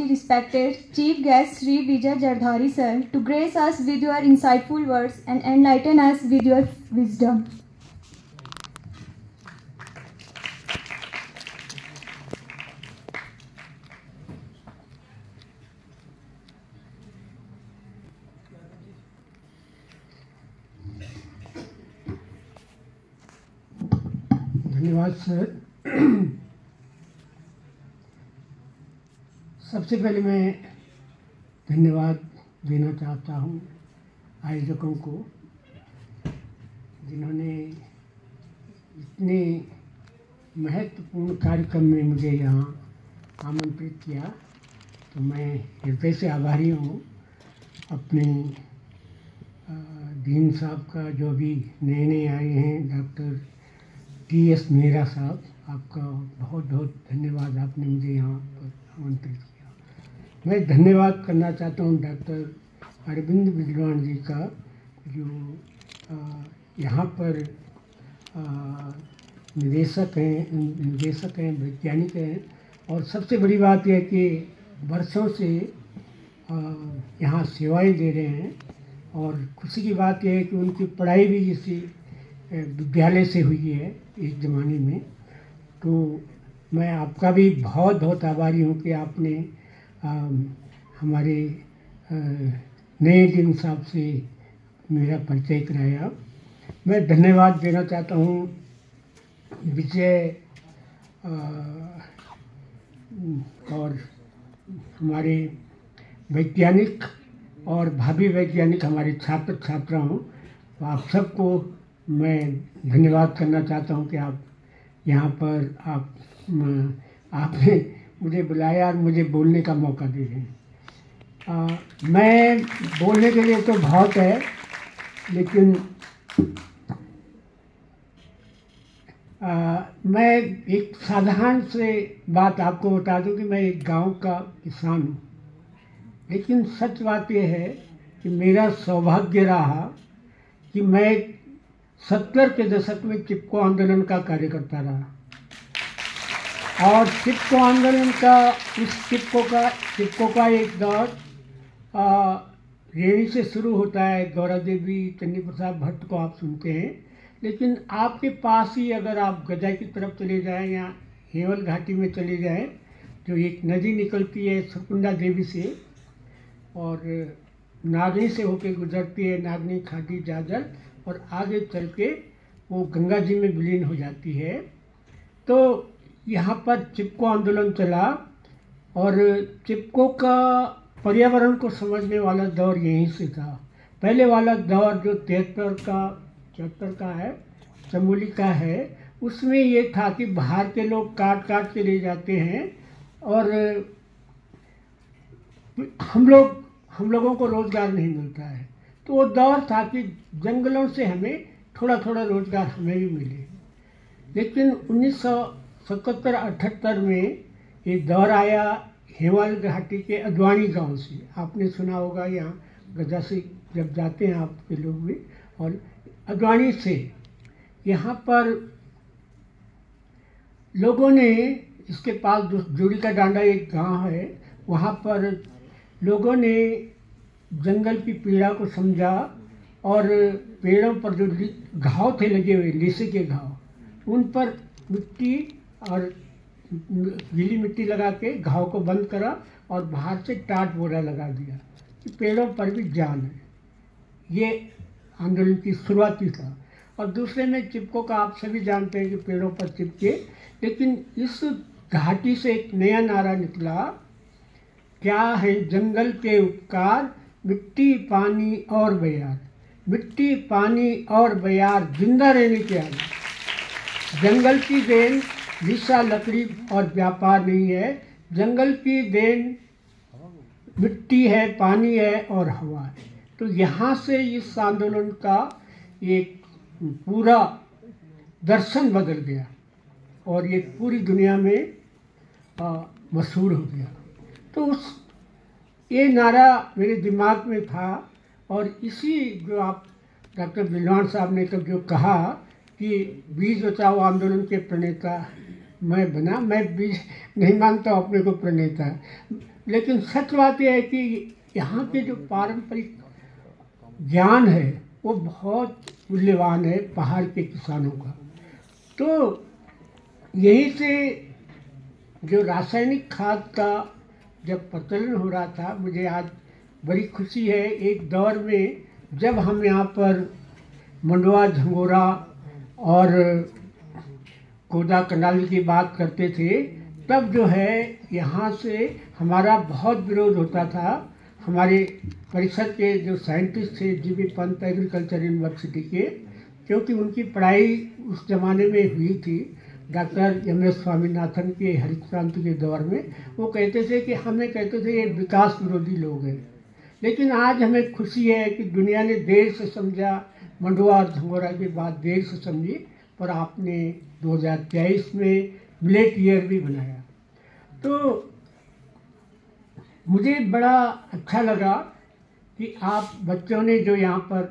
the respected Chief Guest Sri Vijay Jardhari sir to grace us with your insightful words and enlighten us with your wisdom. धन्यवाद sir. सबसे पहले मैं धन्यवाद देना चाहता हूँ आयोजकों को, जिन्होंने इतने महत्वपूर्ण कार्यक्रम में मुझे यहाँ आमंत्रित किया। तो मैं हृदय से आभारी हूँ। अपने डीन साहब का, जो भी नए नए आए हैं, डॉक्टर टी.एस. मेहरा साहब, आपका बहुत बहुत धन्यवाद। आपने मुझे यहाँ पर आमंत्रित किया। मैं धन्यवाद करना चाहता हूँ डॉक्टर अरविंद विद्वान जी का, जो यहाँ पर निदेशक हैं, वैज्ञानिक हैं। और सबसे बड़ी बात यह है कि वर्षों से यहाँ सेवाएं दे रहे हैं। और खुशी की बात यह है कि उनकी पढ़ाई भी इसी विद्यालय से हुई है एक ज़माने में। तो मैं आपका भी बहुत बहुत आभारी हूँ कि आपने हमारे नए डीन साहब से मेरा परिचय कराया। मैं धन्यवाद देना चाहता हूँ विजय और हमारे वैज्ञानिक और भावी वैज्ञानिक, हमारे छात्र छात्राओं, आप सबको मैं धन्यवाद करना चाहता हूँ कि आप यहाँ पर आपने मुझे बुलाया और मुझे बोलने का मौका दे रहे हैं। मैं बोलने के लिए तो बहुत है, लेकिन मैं एक साधारण से बात आपको बता दूं कि मैं एक गांव का किसान हूँ। लेकिन सच बात यह है कि मेरा सौभाग्य रहा कि मैं 70 के दशक में चिपको आंदोलन का कार्यकर्ता रहा। और चिपको आंदोलन का, उस चिपको का एक दौर रेणी से शुरू होता है। गौरा देवी, चन्नी प्रसाद भट्ट को आप सुनते हैं। लेकिन आपके पास ही अगर आप गजा की तरफ चले जाएं या हेवल घाटी में चले जाएं, जो एक नदी निकलती है सुकुंडा देवी से और नागनी से होकर गुजरती है, नागनी, खादी, जाजल, और आगे चल के वो गंगा जी में विलीन हो जाती है। तो यहाँ पर चिपको आंदोलन चला और चिपको का पर्यावरण को समझने वाला दौर यहीं से था। पहले वाला दौर जो 73 का है, चमोली का है, उसमें ये था कि बाहर के लोग काट के ले जाते हैं और हम लोगों को रोज़गार नहीं मिलता है। तो वो दौर था कि जंगलों से हमें थोड़ा थोड़ा रोज़गार हमें भी मिले। लेकिन 1977-78 में ये दौर आया हेवल घाटी के अद्वानी गांव से। आपने सुना होगा, यहाँ गजा से जब जाते हैं आपके लोग भी, और अद्वानी से यहाँ पर लोगों ने, इसके पास जोड़ी का डांडा एक गांव है, वहाँ पर लोगों ने जंगल की पीड़ा को समझा और पेड़ों पर जो घाव थे लगे हुए, लीसे के घाव, उन पर मिट्टी और गीली मिट्टी लगा के घाव को बंद करा और बाहर से टाट बोरा लगा दिया कि पेड़ों पर भी जान है। ये आंदोलन की शुरुआती था। और दूसरे में चिपको का आप सभी जानते हैं कि पेड़ों पर चिपके। लेकिन इस घाटी से एक नया नारा निकला, क्या है जंगल के उपकार, मिट्टी, पानी और बयार। मिट्टी, पानी और बयार जिंदा रहने के आगे। जंगल की देन विषा लकड़ी और व्यापार नहीं है। जंगल की देन मिट्टी है, पानी है और हवा है। तो यहाँ से इस आंदोलन का एक पूरा दर्शन बदल गया और ये पूरी दुनिया में मशहूर हो गया। तो ये नारा मेरे दिमाग में था और इसी जो आप डॉक्टर विद्वान साहब ने तो जो कहा कि बीज बचाओ आंदोलन के प्रणेता मैं बना, मैं बीज नहीं मानता अपने को प्रणेता। लेकिन सच बात यह है कि यहाँ के जो पारंपरिक ज्ञान है वो बहुत मूल्यवान है पहाड़ के किसानों का। तो यहीं से जो रासायनिक खाद का जब प्रचलन हो रहा था, मुझे आज बड़ी खुशी है, एक दौर में जब हम यहाँ पर मंडवा, झंगोरा और कोदा कंडाली की बात करते थे, तब जो है यहाँ से हमारा बहुत विरोध होता था। हमारे परिषद के जो साइंटिस्ट थे जीबी पंत एग्रीकल्चर यूनिवर्सिटी के, क्योंकि उनकी पढ़ाई उस ज़माने में हुई थी डॉक्टर एम.एस. स्वामीनाथन के हरित क्रांति के दौर में, वो कहते थे कि हमें कहते थे ये विकास विरोधी लोग हैं। लेकिन आज हमें खुशी है कि दुनिया ने देर से समझा, मंडवा और झंगोरा के बाद देर से समझी, पर आपने 2023 में मिलेट ईयर भी बनाया। तो मुझे बड़ा अच्छा लगा कि आप बच्चों ने जो यहाँ पर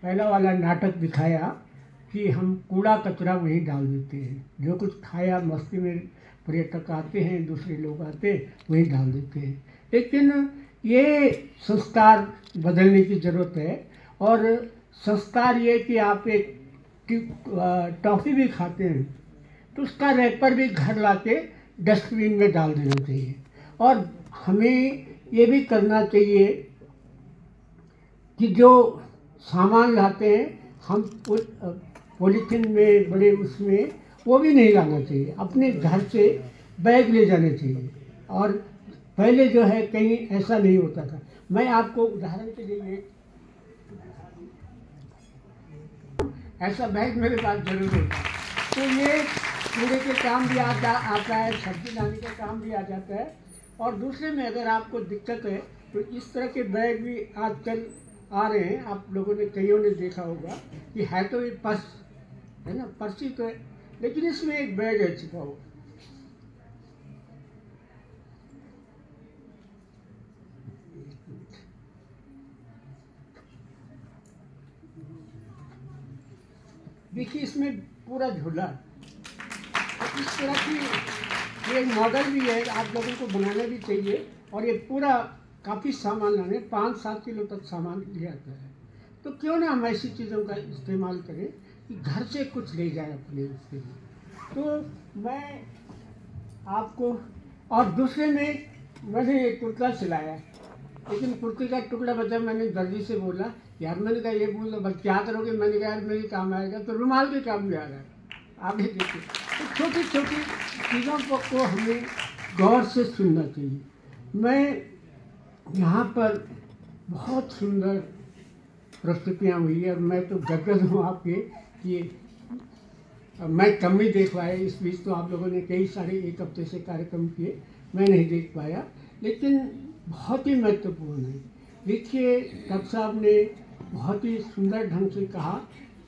पहला वाला नाटक दिखाया कि हम कूड़ा कचरा वहीं डाल देते हैं, जो कुछ खाया मस्ती में पर्यटक आते हैं, दूसरे लोग आते हैं वहीं डाल देते हैं। लेकिन ये संस्कार बदलने की ज़रूरत है। और संस्कार ये कि आप एक टॉफ़ी भी खाते हैं तो उसका रैपर भी घर लाके डस्टबिन में डाल देना चाहिए। और हमें ये भी करना चाहिए कि जो सामान लाते हैं हम पॉलीथीन में, बड़े उसमें, वो भी नहीं लाना चाहिए, अपने घर से बैग ले जाने चाहिए। और पहले जो है कहीं ऐसा नहीं होता था। मैं आपको उदाहरण के लिए ऐसा बैग मेरे पास जरूर होता है, तो ये कूड़े के काम भी आता है, सब्जी लाने का काम भी आ जाता है। और दूसरे में अगर आपको दिक्कत है तो इस तरह के बैग भी आजकल आ रहे हैं। आप लोगों ने, कईयों ने देखा होगा कि है तो ये पर्स है ना, पर्ची तो है, लेकिन इसमें एक बैग है छिपा हुआ। देखिए इसमें पूरा झोला है। इस तरह की ये मॉडल भी है, आप लोगों को बनाना भी चाहिए। और ये पूरा काफ़ी सामान लाने, 5-7 किलो तक सामान ले आता है। तो क्यों ना हम ऐसी चीज़ों का इस्तेमाल करें कि घर से कुछ ले जाए अपने उसके लिए। तो मैं आपको, और दूसरे में मैंने एक कुर्ता सिलाया, लेकिन कुर्ते का टुकड़ा बचा। मैंने दर्जी से बोला, यार मैंने कहा ये बोल दो बस क्या करोगे, मैंने कहा यार मेरे काम आएगा, तो रुमाल के काम भी आ रहा है। आगे देखिए, तो छोटी छोटी चीज़ों को हमें गौर से सुनना चाहिए। मैं यहाँ पर बहुत सुंदर प्रस्तुतियाँ हुई है और मैं तो गदगद हूँ आपके कि मैं कम ही देख पाया। इस बीच तो आप लोगों ने कई सारे एक हफ्ते से कार्यक्रम किए, मैं नहीं देख पाया, लेकिन बहुत ही महत्वपूर्ण है। देखिए डॉक्टर साहब ने बहुत ही सुंदर ढंग से कहा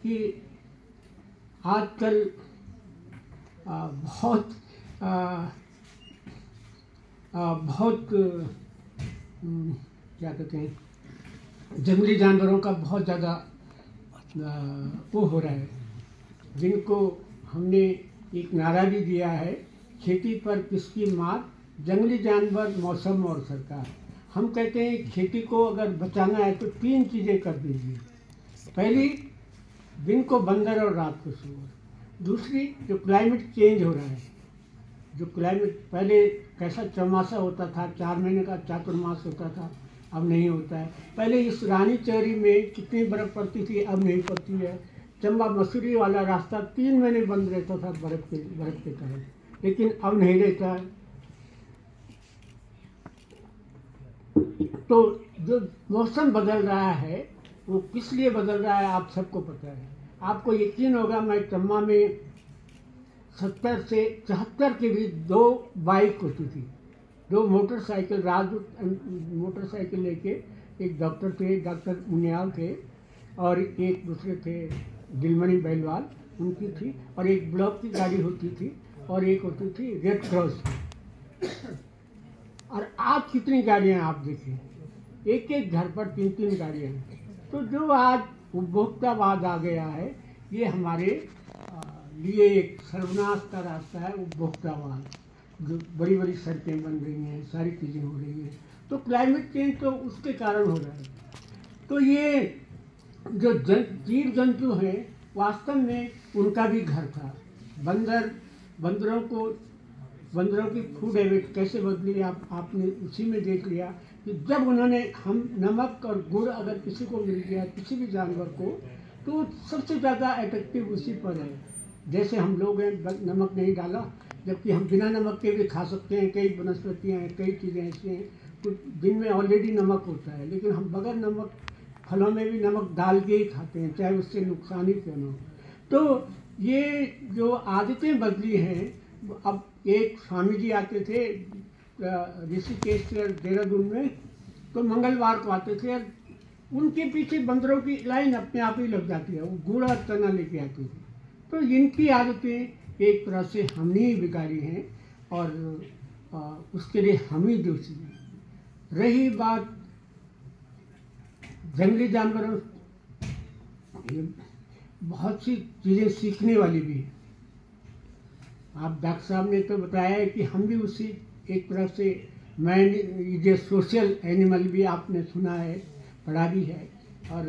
कि आजकल बहुत क्या कहते हैं, जंगली जानवरों का बहुत ज़्यादा वो हो रहा है, जिनको हमने एक नारा भी दिया है, खेती पर किसकी मार, जंगली जानवर, मौसम और सरकार। हम कहते हैं खेती को अगर बचाना है तो 3 चीज़ें कर दीजिए। पहली, दिन को बंदर और रात को सूअर। दूसरी, जो क्लाइमेट चेंज हो रहा है, जो क्लाइमेट पहले कैसा चौमासा होता था, 4 महीने का चातुर्मास होता था, अब नहीं होता है। पहले इस रानी चौरी में कितनी बर्फ़ पड़ती थी, अब नहीं पड़ती है। चंबा मसूरी वाला रास्ता 3 महीने बंद रहता था बर्फ़ के कारण, लेकिन अब नहीं रहता है। तो जो मौसम बदल रहा है वो किस लिए बदल रहा है आप सबको पता है। आपको यकीन होगा, मैं चंबा में 70 से 74 के बीच 2 बाइक होती थी, 2 मोटरसाइकिल, राजदूत मोटरसाइकिल लेके, एक डॉक्टर थे, डॉक्टर मुनियाल थे, और एक दूसरे थे दिलमणि बैलवाल, उनकी थी, और एक ब्लॉक की गाड़ी होती थी, और एक होती थी रेड क्रॉस की। और आज कितनी गाड़ियाँ आप देखिए, एक एक घर पर 3-3 गाड़ियाँ हैं। तो जो आज उपभोक्तावाद आ गया है, ये हमारे लिए एक सर्वनाश का रास्ता है, उपभोक्तावाद। जो बड़ी बड़ी सड़कें बन रही हैं, सारी चीज़ें हो रही हैं, तो क्लाइमेट चेंज तो उसके कारण हो रहा है। तो ये जो जीव जंतु हैं वास्तव में उनका भी घर था। बंदरों की फूड हैबिट कैसे बदली आपने उसी में देख लिया कि जब उन्होंने हम नमक और गुड़ अगर किसी को मिल गया, किसी भी जानवर को, तो सबसे ज़्यादा अट्रैक्टिव उसी पर है। जैसे हम लोग हैं, नमक नहीं डाला, जबकि हम बिना नमक के भी खा सकते हैं। कई वनस्पतियाँ हैं, कई चीज़ें ऐसी हैं तो जिनमें ऑलरेडी नमक होता है, लेकिन हम बगैर नमक फलों में भी नमक डाल के ही खाते हैं, चाहे उससे नुकसान ही क्यों न हो। तो ये जो आदतें बदली हैं, अब एक स्वामी जी आते थे ऋषिकेश से देहरादून में, तो मंगलवार को आते थे, उनके पीछे बंदरों की लाइन अपने आप ही लग जाती है, वो गुड़ और चना लेके आते थे। तो इनकी आदतें एक तरह से हमने ही बिगाड़ी हैं और उसके लिए हम ही दोषी हैं। रही बात जंगली जानवरों, बहुत सी चीज़ें सीखने वाली भी है। आप डॉक्टर साहब ने तो बताया है कि हम भी उसी एक तरह से man is a social animal भी आपने सुना है, पढ़ा भी है। और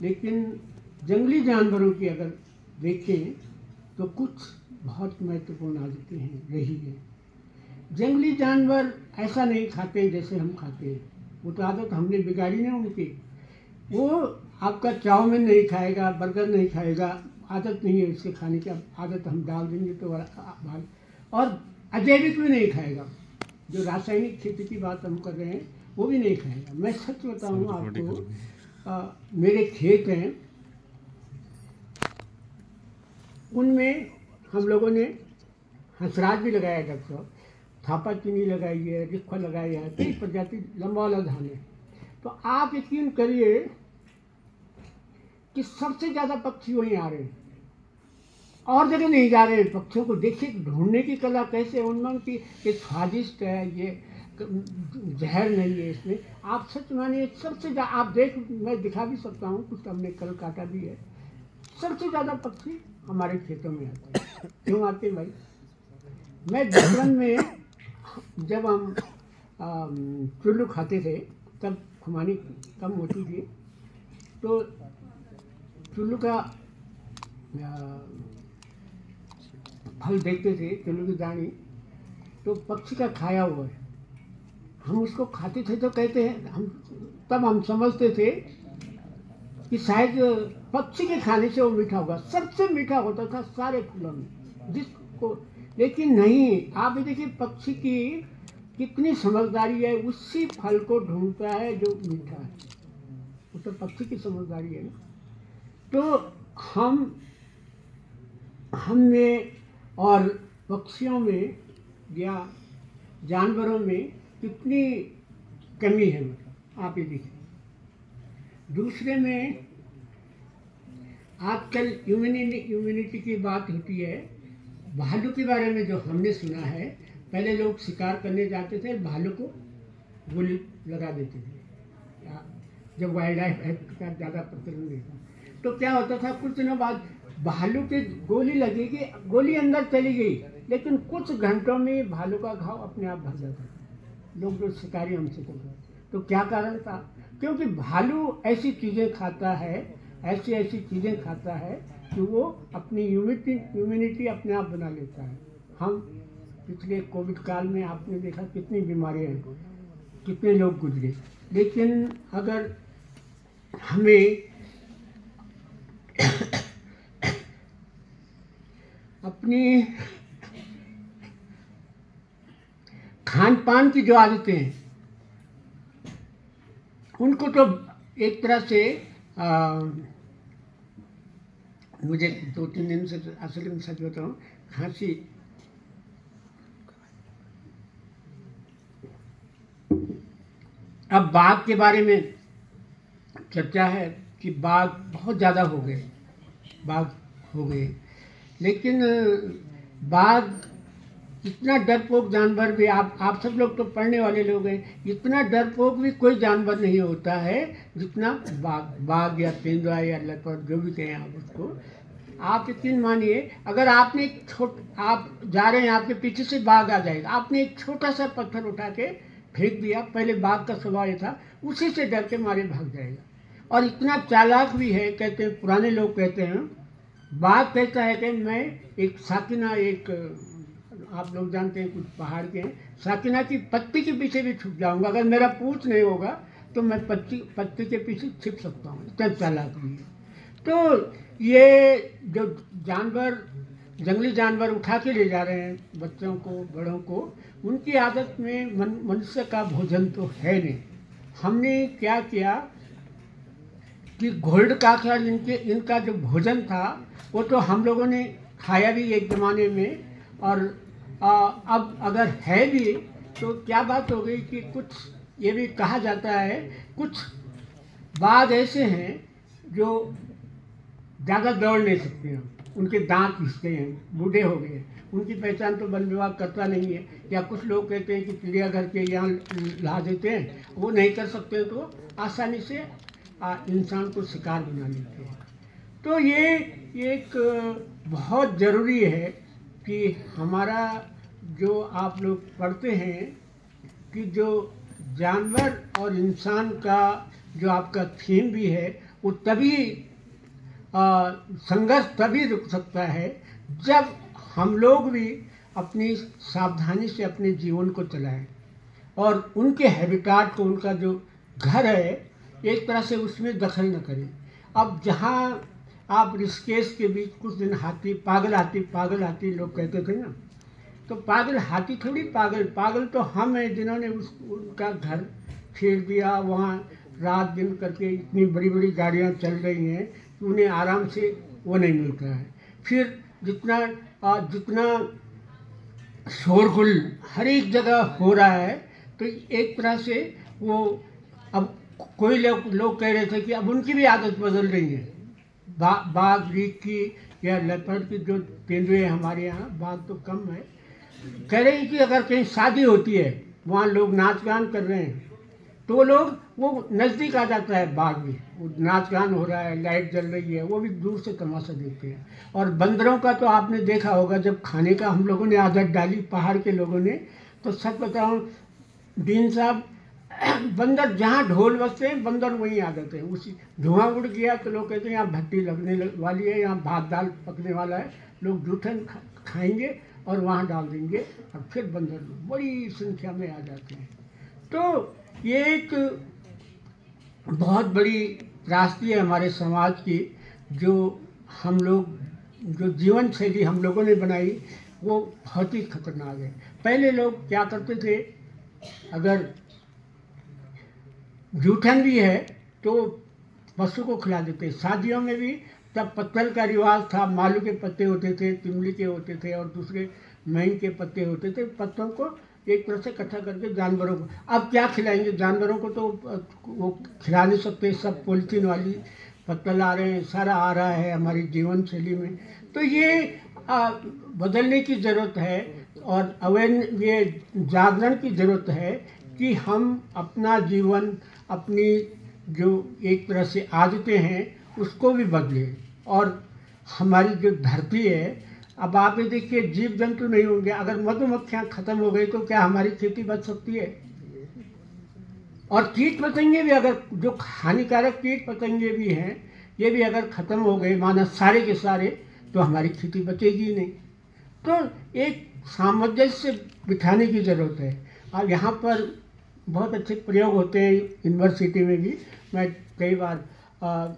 लेकिन जंगली जानवरों की अगर देखें तो कुछ बहुत महत्वपूर्ण आदतें हैं रही है। जंगली जानवर ऐसा नहीं खाते जैसे हम खाते हैं, वो तो आदत हमने बिगाड़ी ना उनकी। वो आपका चाउमीन नहीं खाएगा, बर्गर नहीं खाएगा, आदत नहीं है उसके खाने की, आदत हम डाल देंगे तो और अजैविक भी नहीं खाएगा, जो रासायनिक खेती की बात हम कर रहे हैं वो भी नहीं खाएगा। मैं सच बताऊँ आपको, मेरे खेत हैं, उनमें हम लोगों ने हंसराज भी लगाया है, डॉक्टर साहब, थापा चीनी लगाई है, रिक्खा लगाई है, कई प्रजाति लंबा वाला धान है। तो आप यकीन करिए कि सबसे ज़्यादा पक्षी वहीं आ रहे हैं, और जगह नहीं जा रहे हैं। पक्षियों को देखिए, ढूंढने की कला कैसे उनमें कि ये स्वादिष्ट है, ये जहर नहीं है इसमें। आप सच मानिए सबसे ज़्यादा आप मैं दिखा भी सकता हूँ, कुछ हमने कल काटा भी है। सबसे ज़्यादा पक्षी हमारे खेतों में आते हैं। क्यों आते भाई? मैं बचपन में जब हम चुल्लू खाते थे, तब खुमानी कम होती थी, तो चुल्लू का फल देखते थे, चुल्लू की दानी, तो पक्षी का खाया हुआ है, हम उसको खाते थे। तो कहते हैं हम समझते थे कि शायद पक्षी के खाने से वो मीठा होगा। सबसे मीठा होता था सारे फलों में जिसको, लेकिन नहीं। आप ये देखिए पक्षी की कितनी समझदारी है, उसी फल को ढूंढता है जो मीठा है। वो तो पक्षी की समझदारी है ना। तो हमने और पक्षियों में या जानवरों में कितनी कमी है, मतलब आप ये देखिए। दूसरे में आजकल ह्यूमैनिटी की बात होती है। भालू के बारे में जो हमने सुना है, पहले लोग शिकार करने जाते थे, भालू को गोली लगा देते थे, जब वाइल्ड लाइफ एक्ट का ज़्यादा प्रचलन नहीं था। तो क्या होता था, कुछ दिनों बाद भालू की गोली लगेगी, गोली अंदर चली गई, लेकिन कुछ घंटों में भालू का घाव अपने आप भर जाता था। लोग जो शिकारी हमसे कर रहे, तो क्या कारण था? क्योंकि भालू ऐसी चीज़ें खाता है, ऐसी चीज़ें खाता है कि वो अपनी इम्यूनिटी अपने आप बना लेता है। हम पिछले कोविड काल में आपने देखा कितनी बीमारियाँ हैं, कितने लोग गुजरे। लेकिन अगर हमें अपनी खान पान की जो आदतें हैं, उनको तो एक तरह से मुझे 2-3 दिन से असल में सच बताऊँ, खांसी। अब बाघ के बारे में चर्चा है कि बाघ बहुत ज़्यादा हो गए, लेकिन बाघ इतना डरपोक जानवर भी, आप सब लोग तो पढ़ने वाले लोग हैं, इतना डरपोक भी कोई जानवर नहीं होता है जितना बाघ या तेंदुआ या लेपर्ड जो भी कहें आप उसको। आप यकीन मानिए, अगर आपने आप जा रहे हैं, आपके पीछे से बाघ आ जाएगा, आपने एक छोटा सा पत्थर उठा के फेंक दिया, पहले बाघ का स्वभाव ये था, उसी से डर के मारे भाग जाएगा। और इतना चालाक भी है, कहते हैं पुराने लोग कहते हैं, बाघ कहता है कि मैं एक साकिना, एक आप लोग जानते हैं कुछ पहाड़ के हैं, साकिना की पत्ती के पीछे भी छुप जाऊंगा, अगर मेरा पूछ नहीं होगा तो मैं पत्ती के पीछे छिप सकता हूँ, इतना चालाक भी है। तो ये जो जानवर, जंगली जानवर उठा के ले जा रहे हैं बच्चों को, बड़ों को, उनकी आदत में मनुष्य का भोजन तो है नहीं। हमने क्या किया कि गोल्ड काकड़ा इनका जो भोजन था वो तो हम लोगों ने खाया भी एक ज़माने में, और अब अगर है भी तो क्या बात हो गई कि कुछ ये भी कहा जाता है, कुछ बाघ ऐसे हैं जो ज़्यादा दौड़ नहीं सकते हैं, उनके दांत घिसते हैं, बूढ़े हो गए, उनकी पहचान तो वन विभाग करता नहीं है। या कुछ लोग कहते हैं कि चिड़ियाघर के यहाँ ला देते हैं, वो नहीं कर सकते तो आसानी से इंसान को शिकार बना लेते हैं। तो ये एक बहुत ज़रूरी है कि हमारा जो आप लोग पढ़ते हैं कि जो जानवर और इंसान का जो आपका थीम भी है, वो तभी संघर्ष तभी रुक सकता है जब हम लोग भी अपनी सावधानी से अपने जीवन को चलाएं और उनके हैबिटाट को, उनका जो घर है, एक तरह से उसमें दखल न करें। अब जहाँ आप ऋषिकेश के बीच कुछ दिन हाथी, पागल हाथी लोग कहते थे ना, तो पागल हाथी थोड़ी, पागल तो हम हैं जिन्होंने उनका घर छेड़ दिया, वहाँ रात दिन करके इतनी बड़ी बड़ी गाड़ियाँ चल रही हैं कि उन्हें आराम से वो नहीं मिलता है। फिर जितना शोरगुल हर एक जगह हो रहा है, तो एक तरह से वो, अब कोई लोग कह रहे थे कि अब उनकी भी आदत बदल रही है, बाघ रीछ की या लेपर्ड की, जो तेंदुए हमारे यहाँ, बाघ तो कम है, कह रहे हैं कि अगर कहीं शादी होती है, वहाँ लोग नाच गान कर रहे हैं, तो वो नज़दीक आ जाता है बाघ भी, वो नाच गान हो रहा है, लाइट जल रही है, वो भी दूर से तमाशा देखते हैं। और बंदरों का तो आपने देखा होगा, जब खाने का हम लोगों ने आदत डाली पहाड़ के लोगों ने, तो सच बताऊं दीन साहब, बंदर जहाँ ढोल बजते हैं बंदर वहीं आ जाते हैं। उसी धुआं उड़ गया तो लोग कहते हैं यहाँ भट्टी लगने वाली है, यहाँ भात दाल पकने वाला है, लोग जूठन खाएंगे और वहाँ डाल देंगे, और फिर बंदर बड़ी संख्या में आ जाते हैं। तो ये एक बहुत बड़ी त्रासदी है हमारे समाज की, जो हम लोग, जो जीवन शैली हम लोगों ने बनाई, वो बहुत ही खतरनाक है। पहले लोग क्या करते थे, अगर जूठन भी है तो पशु को खिला देते। शादियों में भी तब पत्तल का रिवाज था, मालू के पत्ते होते थे, तिमली के होते थे, और दूसरे मैंग के पत्ते होते थे, पत्तों को एक तरह से इकट्ठा करके जानवरों को, अब क्या खिलाएंगे जानवरों को, तो वो खिला नहीं सकते, सब पॉलीथीन वाली पत्तल आ रहे हैं, सारा आ रहा है हमारी जीवन शैली में। तो ये बदलने की ज़रूरत है, और ये जागरण की ज़रूरत है कि हम अपना जीवन, अपनी जो एक तरह से आदतें हैं उसको भी बदलें। और हमारी जो धरती है, अब आप ये देखिए, जीव जंतु नहीं होंगे, अगर मधुमक्खियाँ खत्म हो गई तो क्या हमारी खेती बच सकती है? और कीट पतंगे भी, अगर जो हानिकारक कीट पतंगे भी हैं, ये भी अगर खत्म हो गए, माना सारे के सारे, तो हमारी खेती बचेगी ही नहीं। तो एक सामंजस्य बिठाने की ज़रूरत है। और यहाँ पर बहुत अच्छे प्रयोग होते हैं यूनिवर्सिटी में भी। मैं कई बार